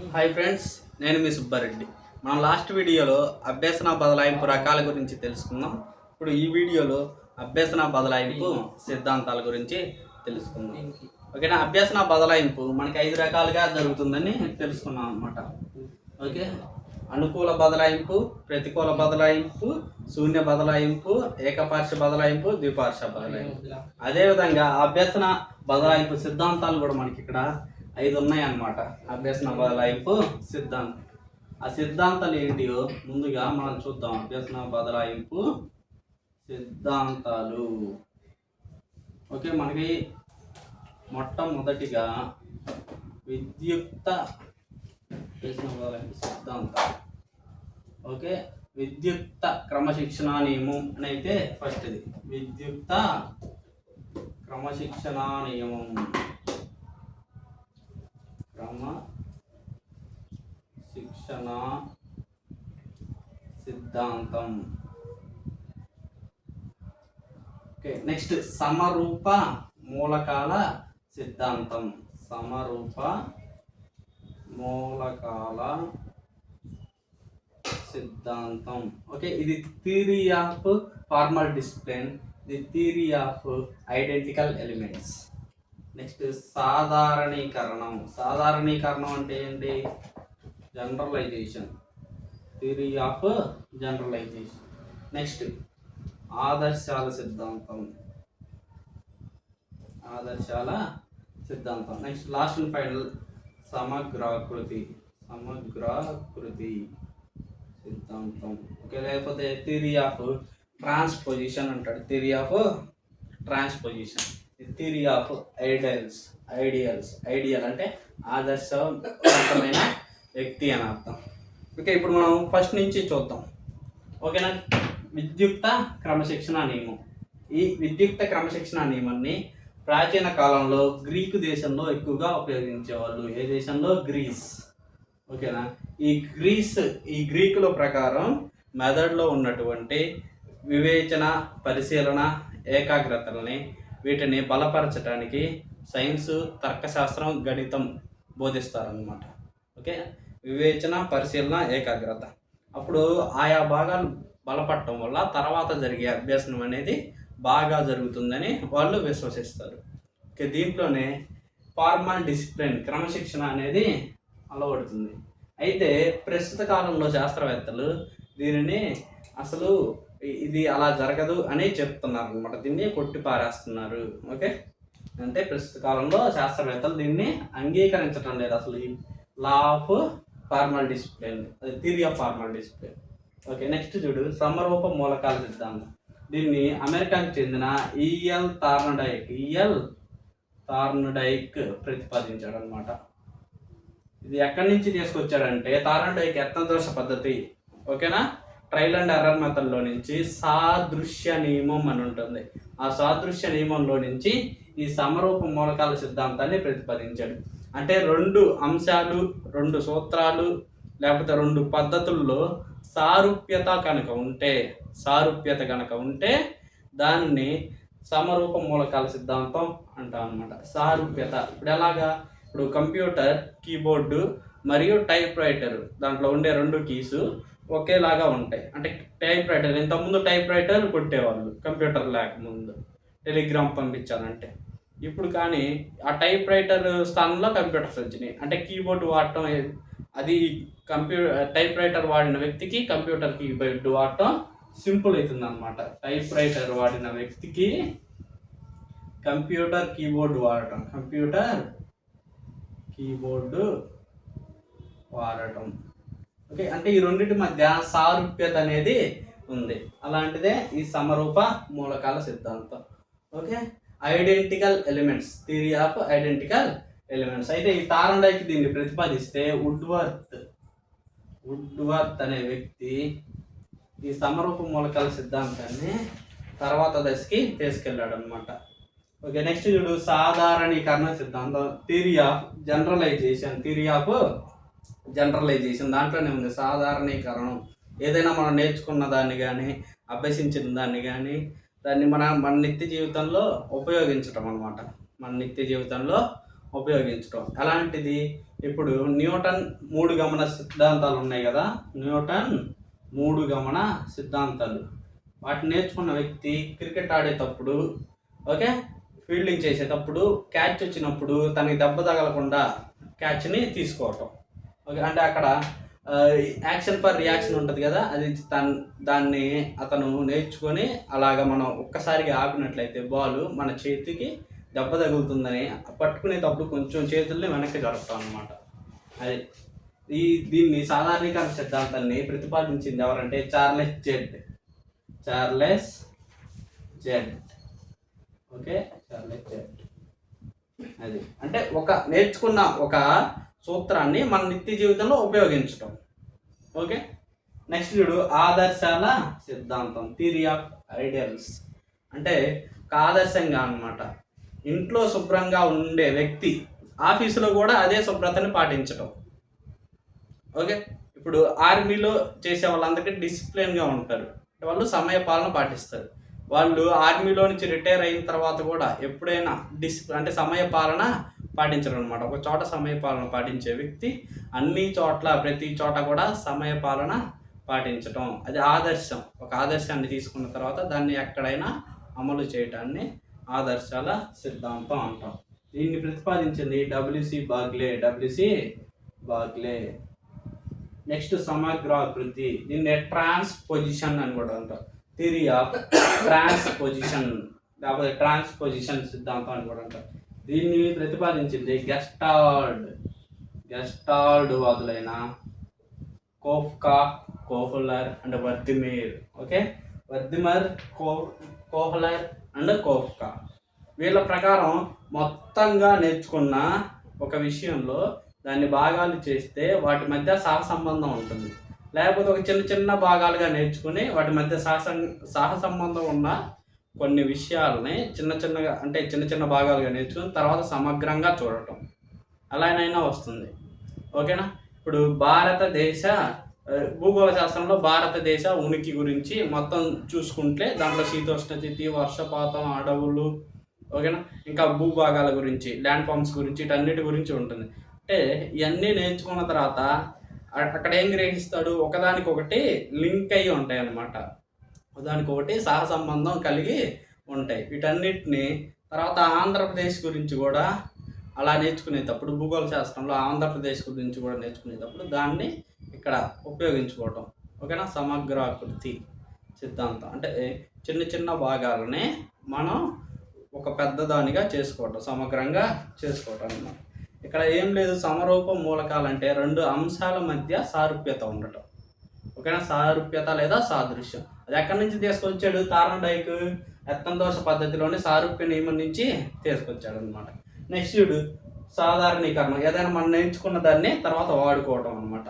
Hi friends, నేను మీ సుబ్బారెడ్డి. మనం last వీడియోలో అభ్యసన బదలాయింపు రకాల గురించి తెలుసుకుందాం. ఇప్పుడు ఈ వీడియోలో అభ్యసన బదలాయింపు సిద్ధాంతాల గురించి తెలుసుకుందాం. ఓకేనా? అభ్యసన బదలాయింపు మనకి 5 రకాలుగా జరుగుతుందని తెలుసుకున్నాం అనమాట. ఓకే, అనుకూల బదలాయింపు, ప్రతికూల బదలాయింపు, శూన్య బదలాయింపు, ఏకపార్శ్వ బదలాయింపు, ద్విపార్శ్వ బదలాయింపు. అదేవిధంగా అభ్యసన బదలాయింపు సిద్ధాంతాలు కూడా మనకి ఇక్కడ 5 ఉన్నాయి అన్నమాట. అభ్యసన బదలాయింపు సిద్ధాంతం. ఆ సిద్ధాంతాలు ఏంటియో ముందుగా మనం చూద్దాం. అభ్యసన బదలాయింపు సిద్ధాంతాలు. ఓకే, మనకి మొట్టమొదటిగా విద్యుక్త అభ్యసన బదలాయింపు సిద్ధాంతం. ఓకే, విద్యుక్త క్రమశిక్షణా నియమం అని అయితే ఫస్ట్ ఇది విద్యుక్త క్రమశిక్షణా నియమం. క్రమశిక్షణ సిద్ధాంతం. ఓకే, నెక్స్ట్ సమరూప మూలకాల సిద్ధాంతం. సమరూప మూలకాల సిద్ధాంతం. ఓకే, ఇది theory of formal discipline, the theory of identical elements. Next సాధారణీకరణం. సాధారణీకరణం అంటే ఏంటి? Generalization, theory of generalization. Next ఆదర్శాల సిద్ధాంతం. ఆదర్శాల సిద్ధాంతం. నెక్స్ట్ లాస్ట్ అండ్ ఫైనల్ సమగ్రాకృతి. సమగ్రాకృతి సిద్ధాంతం. ఓకే, లేకపోతే థియరీ ఆఫ్ ట్రాన్స్పోజిషన్ అంటాడు. Theory of transposition. Theory of ideals. Ideal అంటే ఆదర్శవంతమైన వ్యక్తి అని అర్థం. ఓకే, ఇప్పుడు మనం ఫస్ట్ నుంచి చూద్దాం. ఓకేనా? విద్యుక్త క్రమశిక్షణ నియమం. ఈ విద్యుక్త క్రమశిక్షణ నియమాన్ని ప్రాచీన కాలంలో గ్రీకు దేశంలో ఎక్కువగా ఉపయోగించేవాళ్ళు. ఏ దేశంలో? గ్రీస్. ఓకేనా? ఈ గ్రీకుల ప్రకారం మెథడ్లో ఉన్నటువంటి వివేచన, పరిశీలన, ఏకాగ్రతల్ని వీటిని బలపరచడానికి సైన్స్, తర్కశాస్త్రం, గణితం బోధిస్తారనమాట. ఓకే, వివేచన, పరిశీలన, ఏకాగ్రత. అప్పుడు ఆయా భాగాలు బలపడటం వల్ల తర్వాత జరిగే అభ్యసనం అనేది బాగా జరుగుతుందని వాళ్ళు విశ్వసిస్తారు. ఓకే, దీంట్లోనే ఫార్మల్ డిసిప్లిన్, క్రమశిక్షణ అనేది అలవడుతుంది. అయితే ప్రస్తుత కాలంలో శాస్త్రవేత్తలు దీనిని అసలు ఇది అలా జరగదు అని చెప్తున్నారు అనమాట. దీన్ని కొట్టి పారేస్తున్నారు. ఓకే, అంటే ప్రస్తుత కాలంలో శాస్త్రవేత్తలు దీన్ని అంగీకరించడం లేదు అసలు. ఈ లా ఆఫ్ ఫార్మల్ డిసిప్లిన్, అది theory of formal discipline. Okay, next చూడు సమరూప మూలకాల సిద్ధాంతం. దీన్ని అమెరికాకి చెందిన ఈఎల్ థార్న్డైక్ ప్రతిపాదించాడు అనమాట. ఇది ఎక్కడి నుంచి తీసుకొచ్చాడంటే థార్న్డైక్ యత్నదోష పద్ధతి. ఓకేనా? ట్రయల్ అండ్ ఎర్రర్ మెథడ్లో నుంచి సాదృశ్య నియమం అని ఉంటుంది. ఆ సాదృశ్య నియమంలో నుంచి ఈ సమరూప మూలకాల సిద్ధాంతాన్ని ప్రతిపాదించాడు. అంటే 2 అంశాలు, 2 సూత్రాలు లేకపోతే 2 పద్ధతుల్లో సారూప్యత కనుక ఉంటే దాన్ని సమరూప మూలకాల సిద్ధాంతం అంటాం అనమాట. సారూప్యత ఇప్పుడు ఎలాగా? ఇప్పుడు కంప్యూటర్ కీబోర్డు మరియు టైప్ రైటర్, దాంట్లో ఉండే 2 కీసు ఒకేలాగా ఉంటాయి. అంటే టైప్ రైటర్, ఇంతకుముందు టైప్ రైటర్ కొట్టేవాళ్ళు కంప్యూటర్ లేకముందు, టెలిగ్రామ్ పంపించాలంటే. ఇప్పుడు కానీ ఆ టైప్ రైటర్ స్థానంలో కంప్యూటర్స్ వచ్చినాయి. అంటే కీబోర్డ్ వాడటం, అది టైప్ రైటర్ వాడిన వ్యక్తికి కంప్యూటర్ కీబోర్డ్ వాడటం సింపుల్ అవుతుంది అనమాట. టైప్ రైటర్ వాడిన వ్యక్తికి కంప్యూటర్ కీబోర్డు వాడటం. ఓకే, అంటే ఈ రెండింటి మధ్య సారూప్యత అనేది ఉంది. అలాంటిదే ఈ సమరూప మూలకాల సిద్ధాంతం. Okay, identical elements, theory of identical elements. అయితే ఈ థార్న్డైక్ దీన్ని ప్రతిపాదిస్తే వుడ్వర్త్ అనే వ్యక్తి ఈ సమరూప మూలకాల సిద్ధాంతాన్ని తర్వాత దశకి తీసుకెళ్ళాడు అనమాట. ఓకే, నెక్స్ట్ చూడు సాధారణీకరణ సిద్ధాంతం. థియరీ ఆఫ్ జనరలైజేషన్ దాంట్లోనే ఉంది సాధారణీకరణం. ఏదైనా మనం నేర్చుకున్న దాన్ని కానీ అభ్యసించిన దాన్ని కానీ దాన్ని మన నిత్య జీవితంలో ఉపయోగించటం అనమాట. ఎలాంటిది? ఇప్పుడు న్యూటన్ 3 గమన సిద్ధాంతాలు ఉన్నాయి కదా, న్యూటన్ 3 గమన సిద్ధాంతాలు వాటిని నేర్చుకున్న వ్యక్తి క్రికెట్ ఆడేటప్పుడు ఓకే ఫీల్డింగ్ చేసేటప్పుడు క్యాచ్ వచ్చినప్పుడు తనకి దెబ్బ తగలకుండా క్యాచ్ని తీసుకోవటం. ఓకే, అంటే అక్కడ యాక్షన్ ఫర్ రియాక్షన్ ఉంటుంది కదా, అది దాన్ని అతను నేర్చుకొని అలాగ మనం ఒక్కసారిగా ఆపినట్లయితే బాల్ మన చేతికి దెబ్బ తగులుతుందని పట్టుకునేటప్పుడు కొంచెం చేతుల్ని వెనక్కి జరుపుతాం అనమాట. అది దీన్ని సాధారణీకరణ సిద్ధాంతాన్ని ప్రతిపాదించింది ఎవరంటే Charles Z. Okay, Charles Z. అది అంటే నేర్చుకున్న ఒక సూత్రాన్ని మన నిత్య జీవితంలో ఉపయోగించటం. ఓకే, నెక్స్ట్ చూడు ఆదర్శాల సిద్ధాంతం, థియరీ ఆఫ్ ఐడియల్స్. అంటే ఒక ఆదర్శంగా అన్నమాట. ఇంట్లో శుభ్రంగా ఉండే వ్యక్తి ఆఫీసులో కూడా అదే శుభ్రతని పాటించటం. ఓకే, ఇప్పుడు ఆర్మీలో చేసే వాళ్ళందరికీ డిసిప్లిన్గా ఉంటారు, వాళ్ళు సమయ పాలన పాటిస్తారు. వాళ్ళు ఆర్మీలో నుంచి రిటైర్ అయిన తర్వాత కూడా ఎప్పుడైనా అంటే సమయ పాలన పాటించడం అనమాట. ఒక చోట సమయ పాలన పాటించే వ్యక్తి అన్ని చోట్ల ప్రతి చోట కూడా సమయ పాలన పాటించటం, అది ఆదర్శం. ఒక ఆదర్శాన్ని తీసుకున్న తర్వాత దాన్ని ఎక్కడైనా అమలు చేయటాన్ని ఆదర్శాల సిద్ధాంతం అంటాం. దీన్ని ప్రతిపాదించింది డబ్ల్యూసి బాగ్లే. నెక్స్ట్ సమగ్రాకృతి, దీన్ని ట్రాన్స్పోజిషన్ అని కూడా అంటాం. థియరీ ఆఫ్ ట్రాన్స్పోజిషన్ సిద్ధాంతం అని కూడా అంటారు. దీన్ని ప్రతిపాదించింది గెస్టాల్డ్ వాదులైన Koffka, Kohler and Wertheimer. Okay, Wertheimer, Kohler and Koffka. వీళ్ళ ప్రకారం మొత్తంగా నేర్చుకున్న ఒక విషయంలో దాన్ని భాగాలు చేస్తే వాటి మధ్య సహసంబంధం ఉంటుంది. లేకపోతే ఒక చిన్న చిన్న భాగాలుగా నేర్చుకుని వాటి మధ్య సహసంబంధం ఉన్న కొన్ని విషయాలని చిన్న చిన్న భాగాలుగా నేర్చుకుని తర్వాత సమగ్రంగా చూడటం అలానైనా వస్తుంది. ఓకేనా, ఇప్పుడు భారతదేశ భూగోళ శాస్త్రంలో భారతదేశ ఉనికి గురించి మొత్తం చూసుకుంటే దాంట్లో శీతోష్ణ స్థితి, వర్షపాతం, అడవులు, ఓకేనా, ఇంకా భూభాగాల గురించి, ల్యాండ్ ఫార్మ్స్ గురించి, వీటన్నిటి గురించి ఉంటుంది. అంటే ఇవన్నీ నేర్చుకున్న తర్వాత అక్కడ ఏం గ్రహిస్తాడు, ఒకదానికొకటి లింక్ అయ్యి ఉంటాయి అన్నమాట, ఒకదానికొకటి సహసంబంధం కలిగి ఉంటాయి. వీటన్నిటిని తర్వాత ఆంధ్రప్రదేశ్ గురించి కూడా అలా నేర్చుకునేటప్పుడు, భూగోళ శాస్త్రంలో ఆంధ్రప్రదేశ్ గురించి కూడా నేర్చుకునేటప్పుడు దాన్ని ఇక్కడ ఉపయోగించుకోవటం. ఓకేనా, సమగ్రాకృతి సిద్ధాంతం అంటే చిన్న చిన్న భాగాలని మనం ఒక పెద్దదానిగా చేసుకోవటం, సమగ్రంగా చేసుకోవటం అన్నమాట. ఇక్కడ ఏం లేదు, సమరూప మూలకాలంటే రెండు అంశాల మధ్య సారూప్యత ఉండటం. ఓకేనా, సారూప్యత లేదా సాదృశ్యం. అది ఎక్కడి నుంచి తీసుకొచ్చాడు, తార్నడైక్ ఎత్తం దోష పద్ధతిలోని సారూప్య నియమం నుంచి తీసుకొచ్చాడు అనమాట. నెక్స్ట్ చూడు సాధారణీకరణం, ఏదైనా మనం నేర్చుకున్న దాన్ని తర్వాత వాడుకోవటం అనమాట.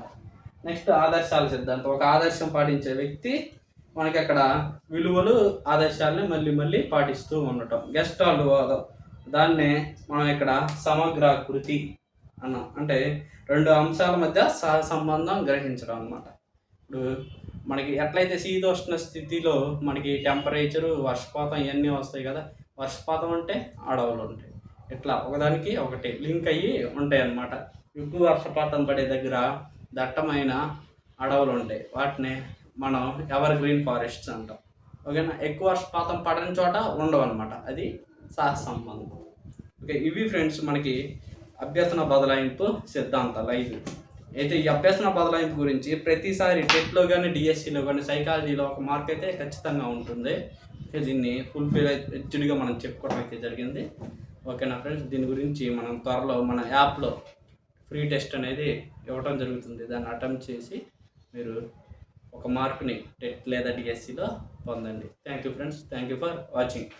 నెక్స్ట్ ఆదర్శాల సిద్ధాంతం, ఒక ఆదర్శం పాటించే వ్యక్తి మనకి అక్కడ విలువలు ఆదర్శాలని మళ్ళీ పాటిస్తూ ఉండటం. గెస్టాల్డ్ వాదం, దాన్నే మనం ఇక్కడ సమగ్రాకృతి అన్నాం. అంటే రెండు అంశాల మధ్య సంబంధం గ్రహించడం అనమాట. ఇప్పుడు మనకి ఎట్లయితే శీతోష్ణ స్థితిలో మనకి టెంపరేచరు, వర్షపాతం ఇవన్నీ వస్తాయి కదా, వర్షపాతం అంటే అడవులు ఉంటాయి, ఇట్లా ఒకదానికి ఒకటి లింక్ అయ్యి ఉంటాయి అన్నమాట. ఎక్కువ వర్షపాతం పడే దగ్గర దట్టమైన అడవులు ఉంటాయి, వాటిని మనం ఎవర్ గ్రీన్ ఫారెస్ట్స్ అంటాం. ఓకేనా, ఎక్కువ వర్షపాతం పడని చోట ఉండవు అనమాట, అది సహసంబంధం. ఓకే, ఇవి ఫ్రెండ్స్ మనకి అభ్యసన బదలాయింపు సిద్ధాంతాలు 5. అయితే ఈ అభ్యసన బదలాయింపు గురించి ప్రతిసారి టెట్లో కానీ డిఎస్సిలో కానీ సైకాలజీలో ఒక మార్క్ అయితే ఖచ్చితంగా ఉంటుంది. దీన్ని ఫుల్ఫిల్గా మనం చెప్పుకోవడం అయితే జరిగింది. ఓకేనా ఫ్రెండ్స్, దీని గురించి మనం త్వరలో మన యాప్లో ఫ్రీ టెస్ట్ అనేది ఇవ్వడం జరుగుతుంది. దాన్ని అటెంప్ట్ చేసి మీరు ఒక మార్క్ని టెట్ లేదా డిఎస్సిలో పొందండి. Thank you friends, thank you for watching.